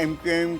MQM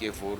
K4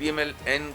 PMLN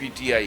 PTI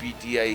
PTI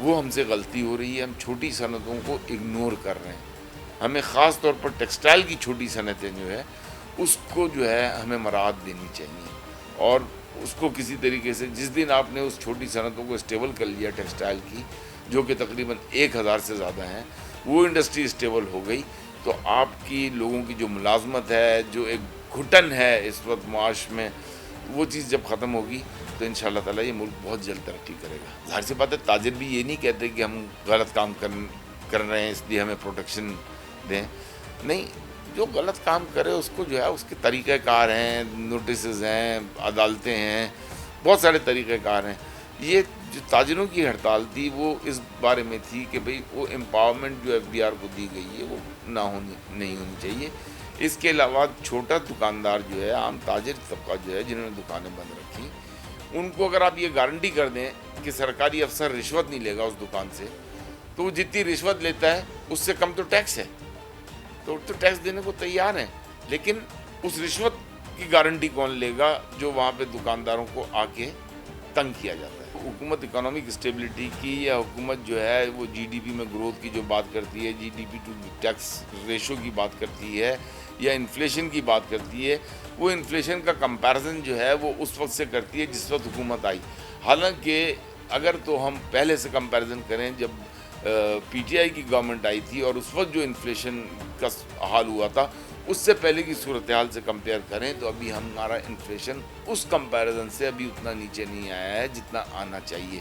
وہ ہم سے غلطی ہو رہی ہے. ہم چھوٹی صنعتوں کو اگنور کر رہے ہیں. ہمیں خاص طور پر ٹیکسٹائل کی چھوٹی صنعتیں جو ہے اس کو جو ہے ہمیں مراعات دینی چاہیے, اور اس کو کسی طریقے سے جس دن آپ نے اس چھوٹی صنعتوں کو اسٹیبل کر لیا ٹیکسٹائل کی, جو کہ تقریباً 1000 سے زیادہ ہیں, وہ انڈسٹری اسٹیبل ہو گئی تو آپ کی لوگوں کی جو ملازمت ہے, جو ایک گھٹن ہے اس وقت معاش میں, وہ چیز جب ختم ہوگی تو انشاءاللہ تعالیٰ یہ ملک بہت جلد ترقی کرے گا. ظاہر سی بات ہے تاجر بھی یہ نہیں کہتے کہ ہم غلط کام کر رہے ہیں اس لیے ہمیں پروٹیکشن دیں. نہیں, جو غلط کام کرے اس کو جو ہے اس کے طریقہ کار ہیں, نوٹسز ہیں, عدالتیں ہیں, بہت سارے طریقہ کار ہیں. یہ جو تاجروں کی ہڑتال تھی وہ اس بارے میں تھی کہ بھئی وہ امپاورمنٹ جو FBR کو دی گئی ہے وہ نہیں ہونی چاہیے. اس کے علاوہ چھوٹا دکاندار جو ہے, عام تاجر طبقہ جو ہے جنہوں نے دکانیں بند رکھی, ان کو اگر آپ یہ گارنٹی کر دیں کہ سرکاری افسر رشوت نہیں لے گا اس دکان سے, تو وہ جتنی رشوت لیتا ہے اس سے کم تو ٹیکس ہے, تو ٹیکس دینے کو تیار ہیں. لیکن اس رشوت کی گارنٹی کون لے گا جو وہاں پہ دکانداروں کو آ کے تنگ کیا جاتا ہے. حکومت اکنامک اسٹیبلٹی کی یا حکومت جو ہے وہ GDP میں گروتھ کی جو بات کرتی ہے, GDP ٹو ٹیکس ریشو کی بات کرتی ہے, یا انفلیشن کی بات کرتی ہے, وہ انفلیشن کا کمپیریزن جو ہے وہ اس وقت سے کرتی ہے جس وقت حکومت آئی. حالانکہ اگر تو ہم پہلے سے کمپیریزن کریں جب PTI کی گورنمنٹ آئی تھی اور اس وقت جو انفلیشن کا حال ہوا تھا اس سے پہلے کی صورتحال سے کمپیئر کریں تو ابھی ہمارا انفلیشن اس کمپیریزن سے ابھی اتنا نیچے نہیں آیا ہے جتنا آنا چاہیے.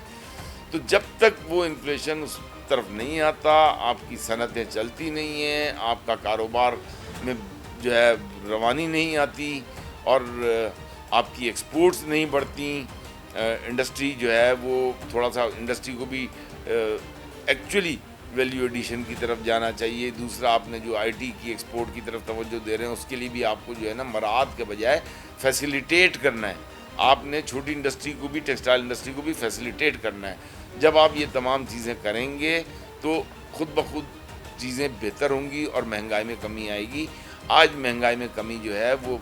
تو جب تک وہ انفلیشن اس طرف نہیں آتا, آپ کی صنعتیں چلتی نہیں ہیں, آپ کا کاروبار میں جو ہے روانی نہیں آتی, اور آپ کی ایکسپورٹس نہیں بڑھتی, انڈسٹری جو ہے وہ تھوڑا سا انڈسٹری کو بھی ایکچولی ویلیو ایڈیشن کی طرف جانا چاہیے. دوسرا, آپ نے جو IT کی ایکسپورٹ کی طرف توجہ دے رہے ہیں اس کے لیے بھی آپ کو جو ہے نا مراعات کے بجائے فیسیلیٹیٹ کرنا ہے. آپ نے چھوٹی انڈسٹری کو بھی, ٹیکسٹائل انڈسٹری کو بھی فیسیلیٹیٹ کرنا ہے. جب آپ یہ تمام چیزیں کریں گے تو خود بخود چیزیں بہتر ہوں گی اور مہنگائی میں کمی آئے گی. آج مہنگائی میں کمی جو ہے وہ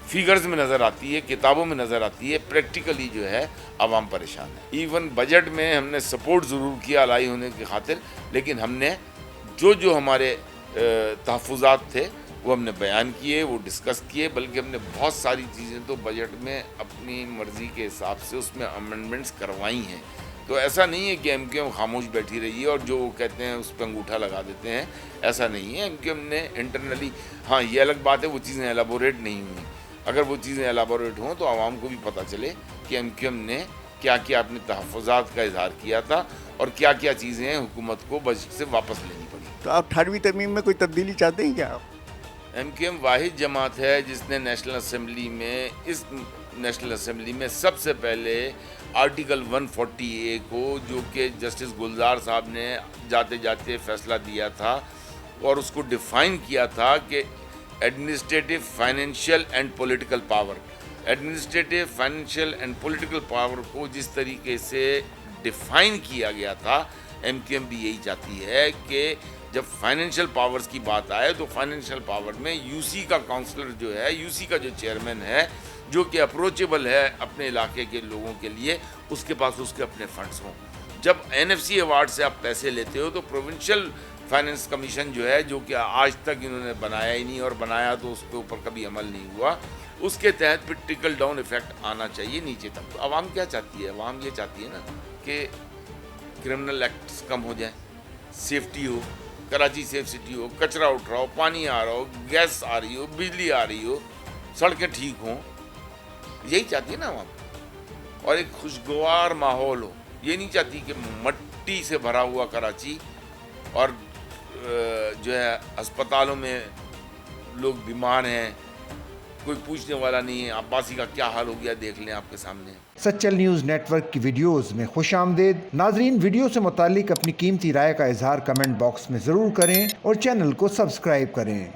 فیگرز میں نظر آتی ہے, کتابوں میں نظر آتی ہے, پریکٹیکلی جو ہے عوام پریشان ہے. ایون بجٹ میں ہم نے سپورٹ ضرور کیا الائی ہونے کی خاطر, لیکن ہم نے جو ہمارے تحفظات تھے وہ ہم نے بیان کیے, وہ ڈسکس کیے, بلکہ ہم نے بہت ساری چیزیں تو بجٹ میں اپنی مرضی کے حساب سے اس میں امینڈمنٹس کروائی ہیں. تو ایسا نہیں ہے کہ MQM خاموش بیٹھی رہی ہے اور جو وہ کہتے ہیں اس پہ انگوٹھا لگا دیتے ہیں, ایسا نہیں ہے. MQM نے انٹرنلی, ہاں یہ الگ بات ہے وہ چیزیں ایلیبوریٹ نہیں ہوئیں, اگر وہ چیزیں ایلیبوریٹ ہوں تو عوام کو بھی پتہ چلے کہ MQM نے کیا کیا اپنے تحفظات کا اظہار کیا تھا اور کیا کیا چیزیں حکومت کو بجٹ سے واپس لینی پڑی. تو آپ 18ویں ترمیم میں کوئی تبدیلی چاہتے ہیں کیا؟ MQM واحد جماعت ہے جس نے نیشنل اسمبلی میں سب سے پہلے آرٹیکل 140A کو, جو کہ جسٹس گلزار صاحب نے جاتے جاتے فیصلہ دیا تھا اور اس کو ڈیفائن کیا تھا کہ administrative, financial and political power, administrative, financial and political power کو جس طریقے سے ڈیفائن کیا گیا تھا, MQM بھی یہی چاہتی ہے کہ جب فائنینشیل پاورز کی بات آئے تو فائنینشیل پاور میں UC کا کاؤنسلر جو ہے, UC کا جو چیئرمین ہے, جو کہ اپروچیبل ہے اپنے علاقے کے لوگوں کے لیے, اس کے پاس اس کے اپنے فنڈز ہوں. جب NFC ایوارڈ سے آپ پیسے لیتے ہو تو پروونشل فائنینس کمیشن جو ہے, جو کہ آج تک انہوں نے بنایا ہی نہیں, اور بنایا تو اس کے اوپر کبھی عمل نہیں ہوا, اس کے تحت پھر ٹرکل ڈاؤن ایفیکٹ آنا چاہیے نیچے تک. عوام کیا چاہتی ہے؟ عوام یہ چاہتی ہے نا کہ کرمنل ایکٹس کم ہو جائیں, سیفٹی ہو, کراچی سیف سٹی ہو, کچرا اٹھ رہا ہو, پانی آ رہا ہو, گیس آ رہی ہو, بجلی آ رہی ہو, سڑکیں ٹھیک ہوں. یہی چاہتی ہے نا عوام, اور ایک خوشگوار ماحول ہو. یہ نہیں چاہتی کہ مٹی سے بھرا ہوا کراچی اور جو ہے اسپتالوں میں لوگ بیمار ہیں, کوئی پوچھنے والا نہیں ہے. عباسی کا کیا حال ہو گیا دیکھ لیں آپ کے سامنے. سچل نیوز نیٹ ورک کی ویڈیوز میں خوش آمدید. ناظرین, ویڈیو سے متعلق اپنی قیمتی رائے کا اظہار کمنٹ باکس میں ضرور کریں اور چینل کو سبسکرائب کریں.